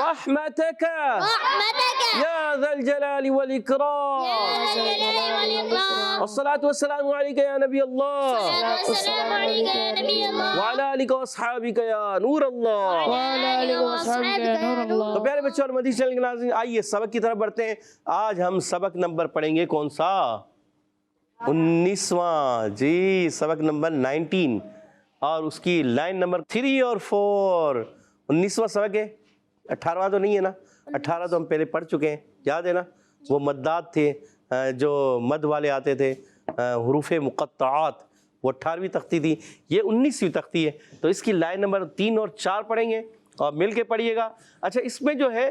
رحمتك يا ذا الجلال والإكرام والصلاة والسلام عليك يا نبي الله وعلى آلك وأصحابك يا نور اللہ. تو پیارے بچوں اور مدنی چینل کے ناظرین، آئیے سبق کی طرف بڑھتے ہیں. آج ہم سبق نمبر پڑھیں گے کون سا؟ 19واں. جی سبق نمبر 19 اور اس کی لائن نمبر 3 اور 4. 19واں سبق ہے. 18واں تو نہیں ہے نا؟ 18 تو ہم پہلے پڑھ چکے ہیں، یاد ہے نا؟ وہ مدات تھے جو مد والے آتے تھے، حروف مقطعات، وہ 18ویں تختی تھی. یہ 19ویں تختی ہے. تو اس کی لائن نمبر 3 اور 4 پڑھیں گے اور مل کے پڑھیے گا. اچھا، اس میں جو ہے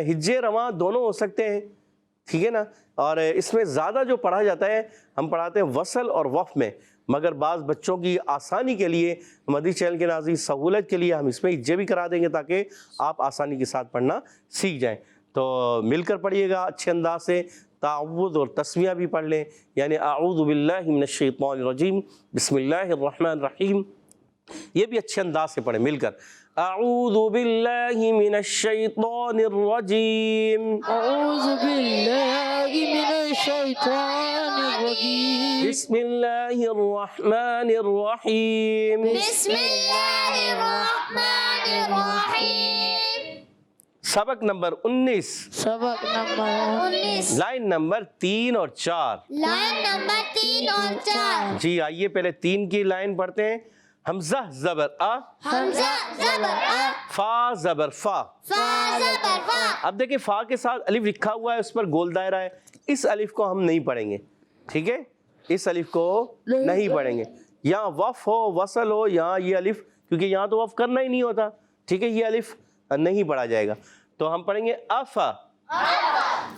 ہجے رواں دونوں ہو سکتے ہیں، ٹھیک ہے نا؟ اور اس میں زیادہ جو پڑھا جاتا ہے ہم پڑھاتے ہیں وصل اور وقف میں، مگر بعض بچوں کی آسانی کے لیے، مدنی چینل کے ناظرین سہولت کے لیے ہم اس میں ہجے بھی کرا دیں گے تاکہ آپ آسانی کے ساتھ پڑھنا سیکھ جائیں. تو مل کر پڑھیے گا اچھے انداز سے. تعوذ اور تسمیہ بھی پڑھ لیں، یعنی اعوذ باللہ من الشیطان الرجیم بسم اللہ الرحمن الرحیم. یہ بھی اچھے انداز سے پڑھیں مل کر. اعوذ باللہ من الشیطان الرجیم. اعوذ باللہ من الشیطان الرجیم. بسم اللہ الرحمن الرحیم. بسم اللہ الرحمن الرحیم. سبق نمبر 19، سبق نمبر 19، لائن نمبر 3 اور 4. لائن نمبر 3 اور 4. جی آئیے پہلے 3 کی لائن پڑھتے ہیں. حمزہ زبر آ، حمزہ زبر آ، فا زبر فا. فا زبر فا. اب دیکھیں فا کے ساتھ الف لکھا ہوا ہے، اس پر گول دائرہ ہے. اس الف کو ہم نہیں پڑھیں گے، ٹھیک ہے؟ اس الف کو نہیں پڑھیں گے. یہاں وف ہو، وصل ہو، یہاں یہ الف، کیونکہ یہاں تو وف کرنا ہی نہیں ہوتا، ٹھیک ہے؟ یہ الف نہیں پڑھا جائے گا. تو ہم پڑھیں گے افا،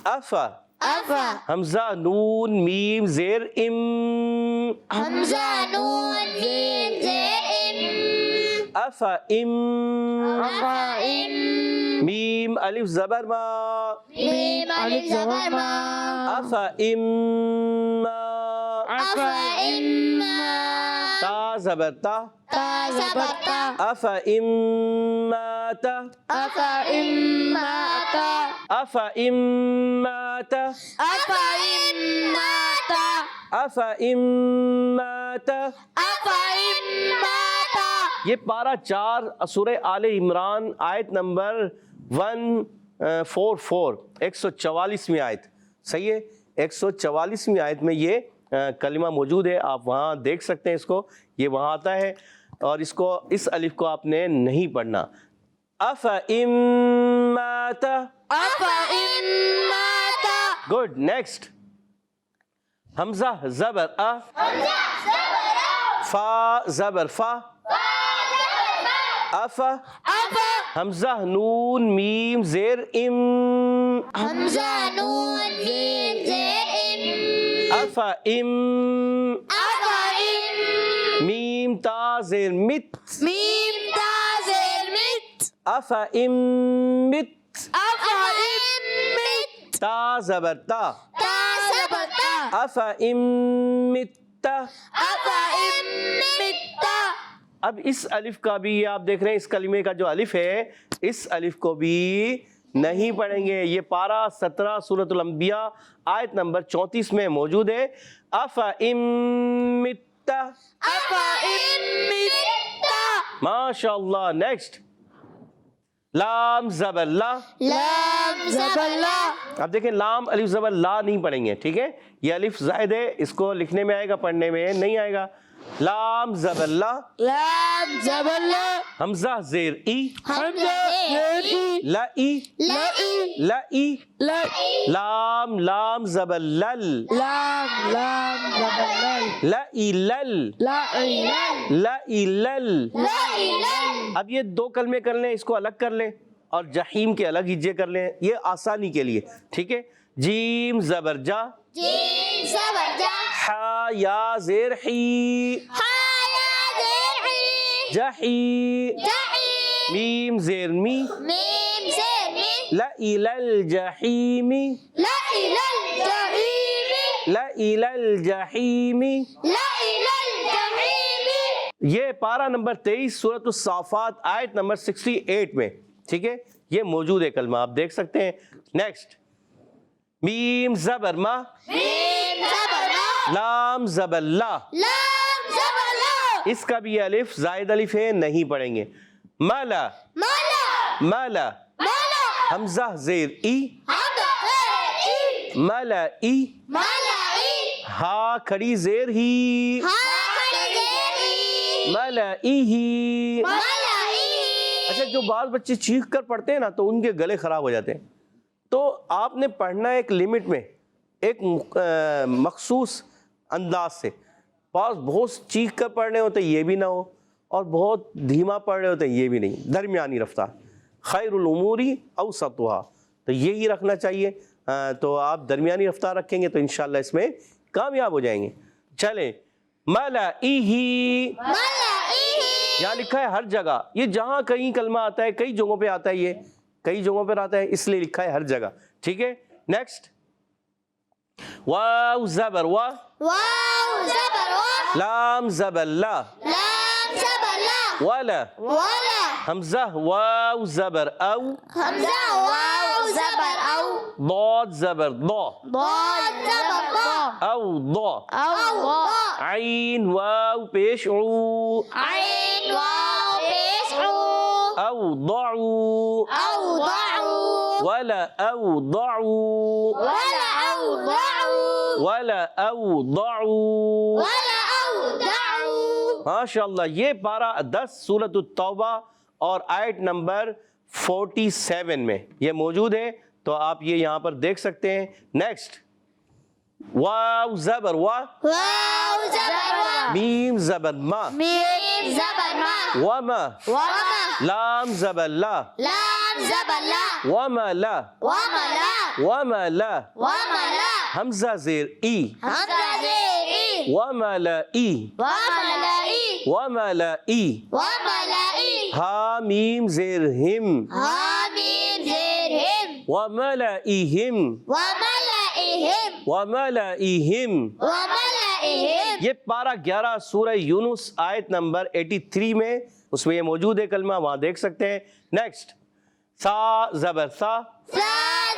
افا، افا. حمزہ نون میم زیر ام، حمزہ نون میم زیر ام. افا ام، افا ام. میم الف زبر ما، میم الف زبر ما. افا ام ما. افا ام. تا زبر تا، تا زبر تا. افا ام مات، افا ام ماتا. افا ام مات، افا ام ماتا. افا ام مات. افا ام ماتا. یہ پارہ 4 سورہ آل عمران آیت نمبر 144، 144ویں آیت. صحیح ہے؟ 144ویں آیت میں یہ کلمہ موجود ہے. آپ وہاں دیکھ سکتے ہیں، اس کو یہ وہاں آتا ہے. اور اس الف کو آپ نے نہیں پڑھنا. افا ام مات. افا ام ماتا. گڈ. نیکسٹ حمزہ زبر آ، حمزہ زبر آ. فا زبر فا، افا. افا. حمزہ نون میم زیر ام، حمزہ نون میم زیر ام. افا ام. افا ام. میم تا زیر مت، میم تا زیر مت. افا ام مت. افا ام مت. تا زبر تا، تا زبر تا. افا ام مت. افا ام مت. اب اس الف کا بھی آپ دیکھ رہے ہیں، اس کلمے کا جو الف ہے اس الف کو بھی نہیں پڑھیں گے. یہ پارہ 17 سورۃ الانبیاء آیت نمبر 34 میں موجود ہے. افا ام مت. افا ام مت. ماشاء اللہ. نیکسٹ لام زبر لا. لام زبر لا. اب دیکھیں لام الف زبر لا نہیں پڑھیں گے، ٹھیک ہے؟ یہ الف زائد ہے، اس کو لکھنے میں آئے گا، پڑھنے میں نہیں آئے گا. لام زبر لا. لام زبر لا. حمزہ زیر ای. حمزہ زیر ای. لا ای. لائی. لا ای. لائی. لام لام زبر لل. لام لام زبر لل. لا ای لل. لائی لل. لا ای لل. لا الہ. اب یہ 2 کلمے کر لیں، اس کو الگ کر لیں اور جحیم کے الگ ہجے کر لیں، یہ آسانی کے لیے، ٹھیک ہے؟ جیم زبر جا. جیم زبر جا. حا یا زیر حی. ہا یا زیر حی. جحی. جحی. میم زیر می. میم زیر می. لا الى الجحیم. لا الہ الجحیم. لا الى الجحیم. لا الہ الجحیم. یہ پارہ نمبر 23 سورۃ الصافات آیت نمبر 68 میں، ٹھیک ہے؟ یہ موجود ہے کلمہ، آپ دیکھ سکتے ہیں. نیکسٹ میم زبر ما، میم زبر ما، لام زبر لا، لام زبر لا، اس کا بھی الف زائد الف ہے، نہیں پڑھیں گے. مالا، مالا، مالا، مالا، حمزہ زیر ای، حمزہ زیر ای، مالا ای، مالا ای، ہا کھڑی زیر ہی، ہا کھڑی زیر ای، مالا ای ہی. مالا ای. اچھا جو بعض بچے چیخ کر پڑھتے ہیں نا تو ان کے گلے خراب ہو جاتے ہیں، تو آپ نے پڑھنا ہے ایک لمٹ میں، ایک مخصوص انداز سے. بہت چیخ کر پڑھ رہے ہوتے یہ بھی نہ ہو، اور بہت دھیما پڑھ رہے ہوتے یہ بھی نہیں، درمیانی رفتار. خیر الاموری اوسطھا، تو یہی رکھنا چاہیے. تو آپ درمیانی رفتار رکھیں گے تو انشاءاللہ اس میں کامیاب ہو جائیں گے. چلیں ملئہ، ملئہ، یہاں لکھا ہے ہر جگہ، یہ جہاں کہیں کلمہ آتا ہے کئی جگہوں پہ آتا ہے، یہ کئی جگہوں پہ آتا ہے اس لیے لکھا ہے ہر جگہ. ٹھیک ہے. نیکسٹ واو زبر وا، واو زبر وا، لام زبر لا، لام زبر لا، ولا، ولا، حمزہ واو زبر او، حمزہ واو زبر او، ضاد زبر ضا، ضاد زبر ضا، او ضا، او ضا، عین واو پیش عو، عین واو پیش عو، او ضعو، اوضعوا، ولا او ضعو، ولا اوضعوا، ولا او ضعو. ولا اوضعوا. ماشاءاللہ. یہ پارہ 10 سورۃ التوبہ اور آیت نمبر 47 میں یہ موجود ہے، تو آپ یہ یہاں پر دیکھ سکتے ہیں. نیکسٹ واو زبر وا، واو زبر وا، میم زبر ما، میم زبر ما، وما، وما، لام زبر لا، لام زبر لا، وما لا، وما لا، وما لا، وما لا، حمزہ زیر ای، حمزہ زیر ای، وما لا ای، وما لا ای، وما لا ای، وما لا ای، ہا میم زیر ہم، حامیم زیر ہم، وملئہم، وملئہم، وملئہم. وملئہم. یہ پارہ 11 سورہ یونس آیت نمبر 83 میں اس میں یہ موجود ہے کلمہ، وہاں دیکھ سکتے ہیں. نیکسٹ سا زبر سا، سا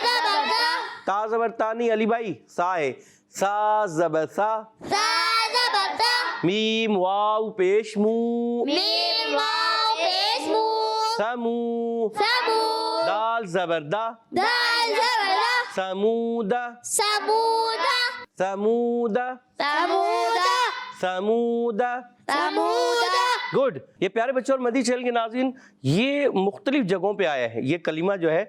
زبر سا، تا زبر تا نہیں علی بھائی، سا ہے. سا زبر سا، سا زبر سا، میم واو پیش مو، میم واو پیش مو، سمو، سمو، دال زبر دا، دال زبر دا، سمودا، سمودا، سمودا، سمودا، سمودا. سمودا. گڈ. یہ پیارے بچوں اور مدی چینل کے ناظرین، یہ مختلف جگہوں پہ آیا ہے یہ کلمہ جو ہے.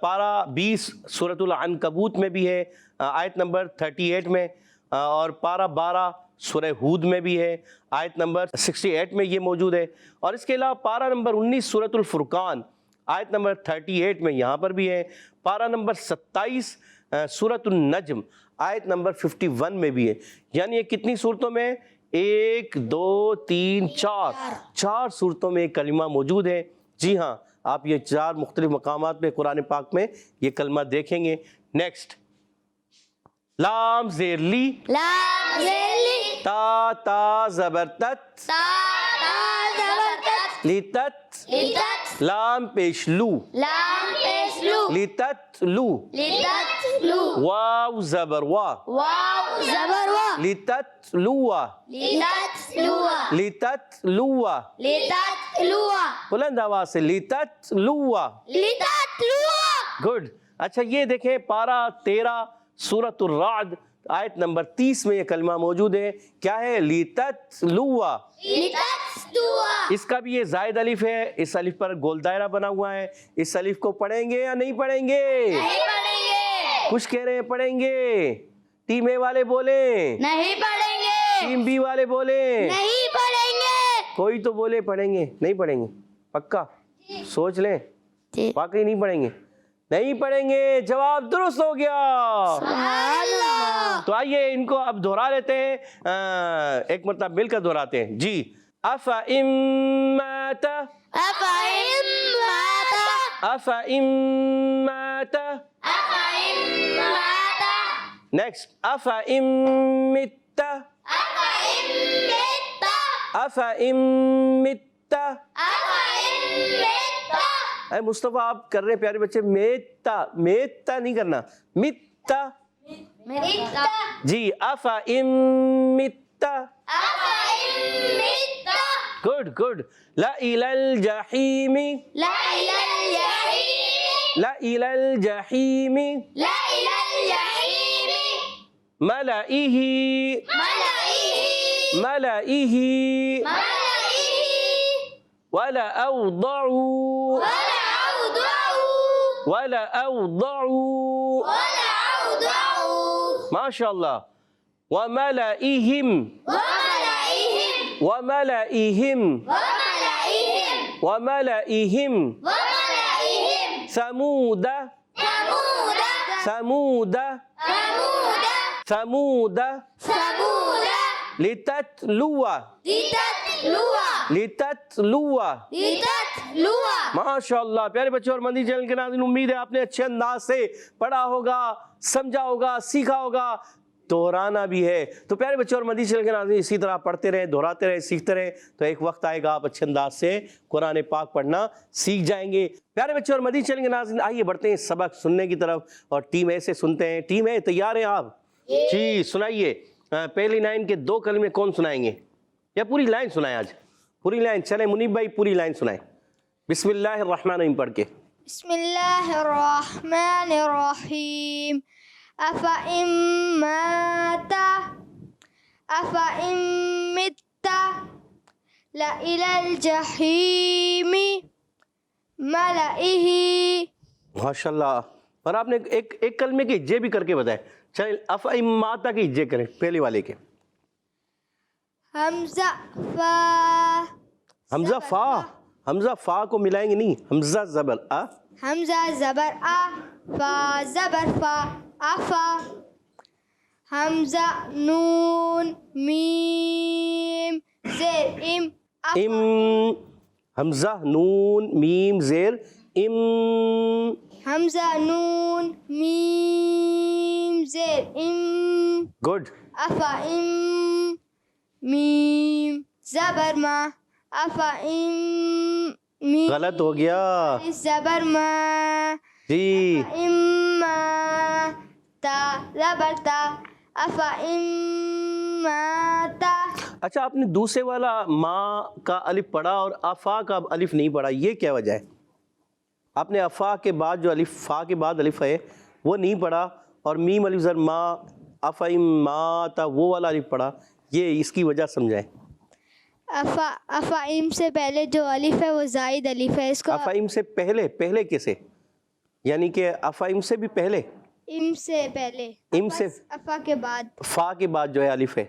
پارہ 20 سورۃ العنکبوت میں بھی ہے آیت نمبر 38 میں، اور پارہ 12 سورہ ہود میں بھی ہے آیت نمبر 68 میں یہ موجود ہے. اور اس کے علاوہ پارہ نمبر 19 سورۃ الفرقان آیت نمبر 38 میں یہاں پر بھی ہے. پارہ نمبر 27 سورۃ النجم آیت نمبر 51 میں بھی ہے. یعنی یہ کتنی صورتوں میں؟ 1 2 3 4 صورتوں میں ایک کلمہ موجود ہے. جی ہاں، آپ یہ 4 مختلف مقامات پہ قرآن پاک میں یہ کلمہ دیکھیں گے. نیکسٹ لام زیر لی، لام زیر لی، تا تا زبر تت، تا تا زبر تت، لتت، لتت، لام پیش لو، لام پیش لو، لتت لو، لتت لو، واو زبر وا، واو زبر وا، لتت لوا، لتت لوا، لتت لوا. لتت لوا، بلند آواز سے لتت لوا. لتت لوا. گڈ. اچھا یہ دیکھیں پارہ 13 سورۃ الرعد آیت نمبر 30 میں یہ کلمہ موجود ہے. کیا ہے؟ لتت لوا. لتت لوا. اس کا بھی یہ زائد الف ہے، اس الف پر گول دائرہ بنا ہوا ہے. اس الف کو پڑھیں گے یا نہیں پڑھیں گے؟ نہیں پڑھیں گے. کچھ کہہ رہے ہیں پڑھیں گے. ٹیم اے والے بولیں، نہیں پڑھیں گے. ٹیم بی والے بولیں، نہیں پڑھیں گے. کوئی تو بولے پڑھیں گے. نہیں پڑھیں گے؟ پکا سوچ لیں. واقعی نہیں پڑھیں گے؟ نہیں پڑھیں گے. جواب درست ہو گیا. سبحان اللہ. تو آئیے ان کو اب دہرا لیتے ہیں، ایک مرتبہ مل کر دہراتے ہیں. جی أَفَإِن مَّاتَ، أَفَإِن مَّاتَ، أَفَإِن مَّاتَ. أَفَإِن مَّاتَ، نیکسٹ أَفَإِن مِّتَّ، أَفَإِن مِّتَّ، أَفَإِن مِّتَّ. أَفَإِن مِّتَّ، اے مصطفیٰ آپ کر رہے ہیں پیارے بچے میتا میتا نہیں کرنا متا متا جی افا ام متا أفإن مت گڈ گڈ لا الى الجحیم لا إلى الجحيم لا الى الجحیم لا إلى الجحيم ملئه ملئه ملئه ملئه ولا أوضعوا ولا أوضعوا ولا أوضعوا ولا أوضعوا ما شاء الله وملئهم وملئهم وملئهم وملئهم وملئهم وملئهم ثمود ثمود ثمود ثمود ثمود ثمود لتتلو لتتلو لتتلو لتتلو ماشاء اللہ پیارے بچے اور مدنی چینل کے ناظرین امید ہے آپ نے اچھے انداز سے پڑھا ہوگا سمجھا ہوگا سیکھا ہوگا دہرانا بھی ہے تو پیارے بچے اور مدنی چینل کے ناظرین اسی طرح پڑھتے رہیں دہراتے رہیں سیکھتے رہیں تو ایک وقت آئے گا آپ اچھے انداز سے قرآن پاک پڑھنا سیکھ جائیں گے پیارے بچے اور مدنی چینل کے ناظرین آئیے بڑھتے ہیں سبق سننے کی طرف اور ٹیم اے سے سنتے ہیں ٹیم اے تیار ہیں آپ جی سنائیے پہلی لائن کے 2 کلمے کون سنائیں گے یا پوری لائن سنائیں آج پوری لائن چلیں منیب بھائی پوری لائن سنائیں بسم اللہ الرحمن الرحیم پڑھ کے بسم اللہ الرحمن الرحیم افإن مات افإن مت لإلى الجحیم ملئه ماشاء اللہ اور آپ نے ایک کلمے کے جے بھی کر کے بتائے چلیں افإن مات کی جے کریں پہلے والے کے حمزہ فا حمزہ فا کو ملائیں گے نہیں حمزہ زبر آ حمزہ زبر آ فا زبر فا افا حمزہ نون میم زیر ام ام حمزہ نون میم زیر ام حمزہ نون میم زیر ام گڈ افا ام میم زبر ما افا ام میم غلط ہو گیا زبر ما جی اما تا زبر تا افا اما تا اچھا آپ نے دوسرے والا ما کا الف پڑھا اور افا کا الف نہیں پڑھا یہ کیا وجہ ہے آپ نے افا کے بعد جو الف فا کے بعد الف ہے وہ نہیں پڑھا اور میم الف زر ما افا ما تا وہ والا الف پڑھا یہ اس کی وجہ سمجھائیں افائم سے پہلے جو الف ہے وہ زائد الف ہے اس کو افائم سے پہلے کیسے یعنی کہ افائم سے بھی پہلے ام سے پہلے ام سے افا کے بعد فا کے بعد جو ہے الف ہے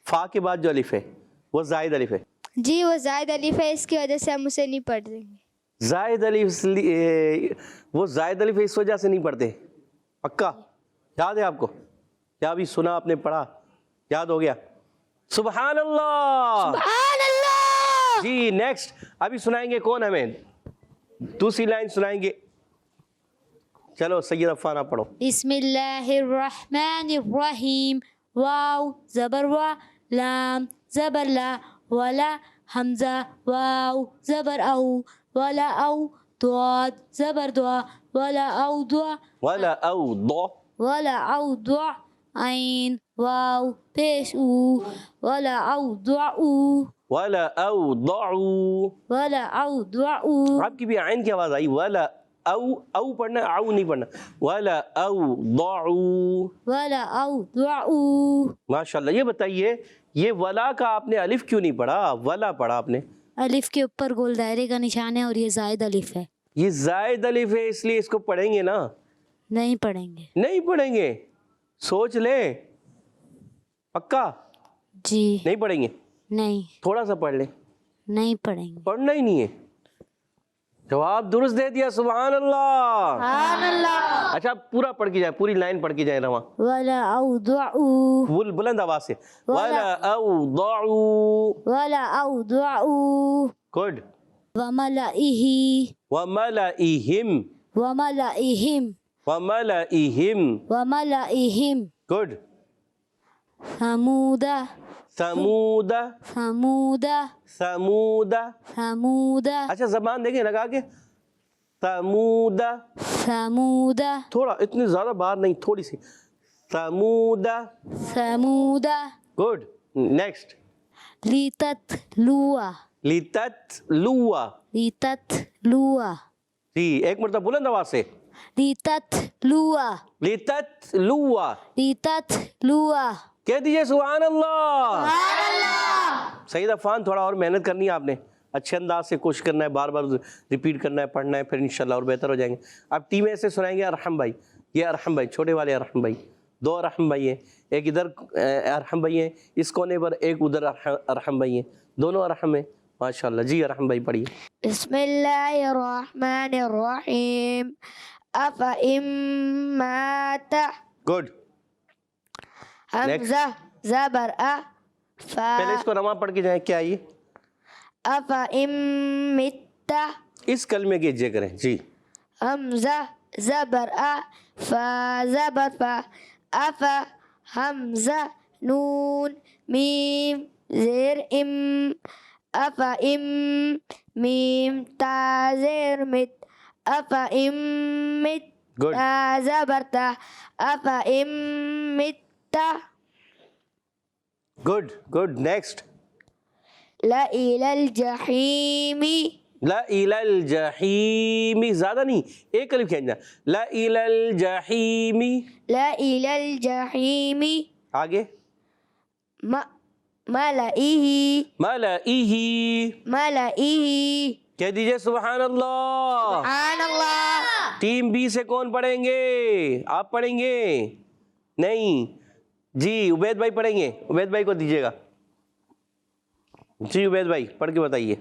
فا کے بعد جو الف ہے وہ زائد الف ہے جی وہ زائد الف ہے اس کی وجہ سے ہم اسے نہیں پڑھ دیں گے زائد الف وہ زائد الف اس وجہ سے نہیں پڑھتے پکا یاد ہے آپ کو کیا ابھی سنا آپ نے پڑھا یاد ہو گیا سبحان اللہ سبحان اللہ جی نیکسٹ ابھی سنائیں گے کون ہمیں دوسری لائن سنائیں گے چلو سید عفان آپ پڑھو بسم اللہ الرحمن الرحیم واو زبر وا لام زبر لا ولا حمزہ واو زبر او ولا او ضاد زبر دعا ولا او دعا ولا اوضع ولا او دعا عین واو پیش او ولا او دعا او ولا اوضعوا ولا او دعا او آپ کی بھی عین کی آواز آئی ولا او پڑھنا او نہیں پڑھنا ولا اوضعوا ولا او دعا او ماشاءاللہ یہ بتائیے یہ ولا کا آپ نے الف کیوں نہیں پڑھا ولا پڑھا آپ نے الف کے اوپر گول دائرے کا نشان ہے اور یہ زائد الف ہے یہ زائد الف ہے اس لیے اس کو پڑھیں گے نا نہیں پڑھیں گے نہیں پڑھیں گے سوچ لے پکا جی نہیں پڑھیں گے نہیں تھوڑا سا پڑھ لیں نہیں پڑھیں گے پڑھنا ہی نہیں ہے جواب درست دے دیا سبحان اللہ سبحان اللہ اچھا پورا پڑھ کے جائیں پوری لائن پڑھ کے جائیں رواں ولا اوضعوا بلند آواز سے ولا اوضعوا ولا اوضعوا گڈ وملئه وملئهم وملئهم وملئهم وملئهم گڈ ثمود ثمود ثمود ثمود ثمود اچھا زبان دیکھیں لگا کے ثمود. ثمود تھوڑا اتنی زیادہ باہر نہیں, تھوڑی سی. ثمود. ثمود گڈ. نیکسٹ. لتتلوا لتتلوا. لتتلوا جی ایک مرتبہ بلند آواز سے. لتتلوا لتتلوا. لتتلوا کہہ دیجیے سبحان اللہ. سعید عفان تھوڑا اور محنت کرنی ہے آپ نے, اچھے انداز سے کوشش کرنا ہے, بار بار ریپیٹ کرنا ہے, پڑھنا ہے, پھر انشاءاللہ اور بہتر ہو جائیں گے. اب ٹیم ایسے سنائیں گے. ارحم بھائی, یہ ارحم بھائی, چھوٹے والے ارحم بھائی, دو ارحم بھائی ہیں, ایک ادھر ارحم بھائی ہیں اس کونے پر, ایک ادھر ارحم بھائی ہیں, دونوں ارحم ہیں ماشاءاللہ. جی ارحم بھائی پڑھیے. بسم اللہ الرحمن الرحیم. افإن مات. گڈ. حمزہ زبر ا پہلے اس کو رواں پڑھ کے جائیں. کیا یہ افإن مت. اس کلمے کے اجے کریں. جی حمزہ زبر ا فا زبر فا. اف حمزہ نون میم زیر ام. افإن میم تا زیر مت. افإن مت گڈ. تا زبر تا. افإن مت. Good good. نیکسٹ. لإلى الجحیم. لإلى الجحیم. زیادہ نہیں, ایک الف کھینچنا. لإلى الجحیم. لإلى الجحیم. آگے. ملئہ. ملئہ. ملئہ. کہہ دیجئے سبحان اللہ. سبحان اللہ. ٹیم بی سے کون پڑھیں گے؟ آپ پڑھیں گے؟ نہیں جی عبید بھائی پڑھیں گے. عبید بھائی کو دیجیے گا. جی عبید بھائی پڑھ کے بتائیے.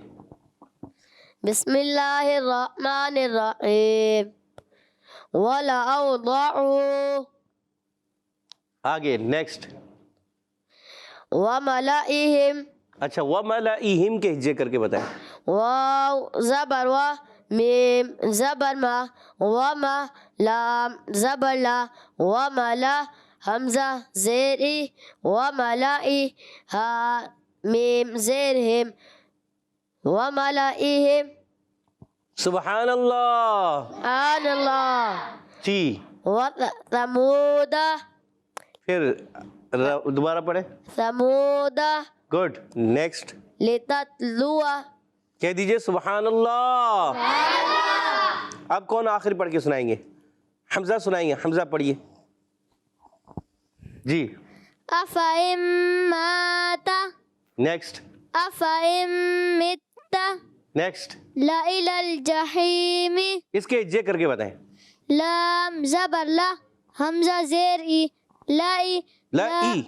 بسم اللہ الرحمن الرحیم. وَلَأَوْضَعُوا. آگے نیکسٹ. وَمَلَئِهِمْ. اچھا وَمَلَئِهِمْ کے ہجے کر کے بتائیں. واو زبر وا میم زبر ما وما لام زبر لا وملا حمزہ زیر ای وملائی ہا میم زیر ہم وملائہم. سبحان اللہ. سبحان اللہ. جی وثمود. پھر دوبارہ پڑھیں. ثمود. گڈ. نیکسٹ. لتتلوا. کہہ دیجئے سبحان اللہ. اب کون آخر پڑھ کے سنائیں گے؟ حمزہ سنائیں گے. حمزہ پڑھیے. جی افإن مات. نیکسٹ. افإن مت. نیکسٹ. لإلى الجحیم. اس کے ہجے کر کے بتائیں. لام زبر لا حمزہ زیر ای. لائی. لئی.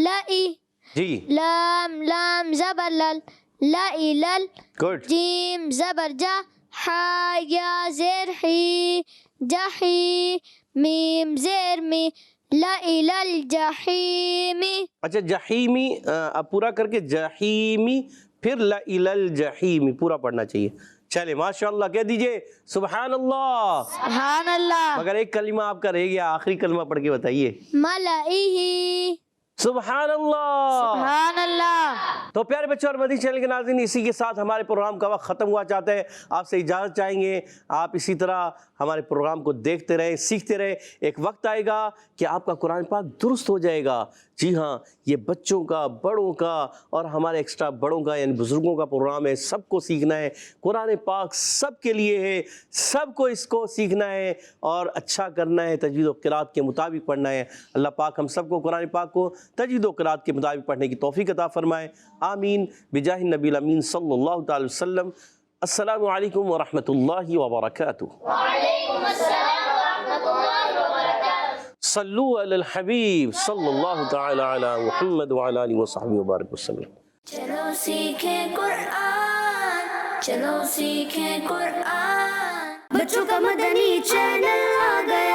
لائی. جی لام لام زبر لل. لائی لل. گڈ. جیم زبر جا. حا یا زیر حی. جحی. میم زیر می. لإلى الجحیم. اچھا جحیمی اب پورا کر کے جحیمی پھر لإلى الجحیم پورا پڑھنا چاہیے. چلے ماشاءاللہ. کہہ دیجئے سبحان اللہ. سبحان اللہ. مگر ایک کلمہ آپ کا رہ گیا, آخری کلمہ پڑھ کے بتائیے. ملئہ. سبحان اللہ. سبحان اللہ. تو پیارے بچوں اور مدنی چینل کے ناظرین, اسی کے ساتھ ہمارے پروگرام کا وقت ختم ہوا چاہتا ہے. آپ سے اجازت چاہیں گے. آپ اسی طرح ہمارے پروگرام کو دیکھتے رہیں, سیکھتے رہیں. ایک وقت آئے گا کہ آپ کا قرآن پاک درست ہو جائے گا. جی ہاں, یہ بچوں کا, بڑوں کا اور ہمارے ایکسٹرا بڑوں کا یعنی بزرگوں کا پروگرام ہے. سب کو سیکھنا ہے. قرآن پاک سب کے لیے ہے. سب کو اس کو سیکھنا ہے اور اچھا کرنا ہے. تجوید و قرات کے مطابق پڑھنا ہے. اللہ پاک ہم سب کو قرآن پاک کو تجوید و قرات کے مطابق پڑھنے کی توفیق عطا فرمائے. آمین بجاہ النبی الامین صلی اللہ تعالی وسلم. السلام علیکم ورحمۃ اللہ وبرکاتہ. وعلیکم السلام ورحمۃ اللہ وبرکاتہ. صلو علی الحبیب صلی اللہ تعالی علی محمد وعلی آلہ وصحبہ وبارک وسلم. چلو سیکھیں قرآن, چلو سیکھیں قرآن. بچوں کا مدنی چینل آ گیا.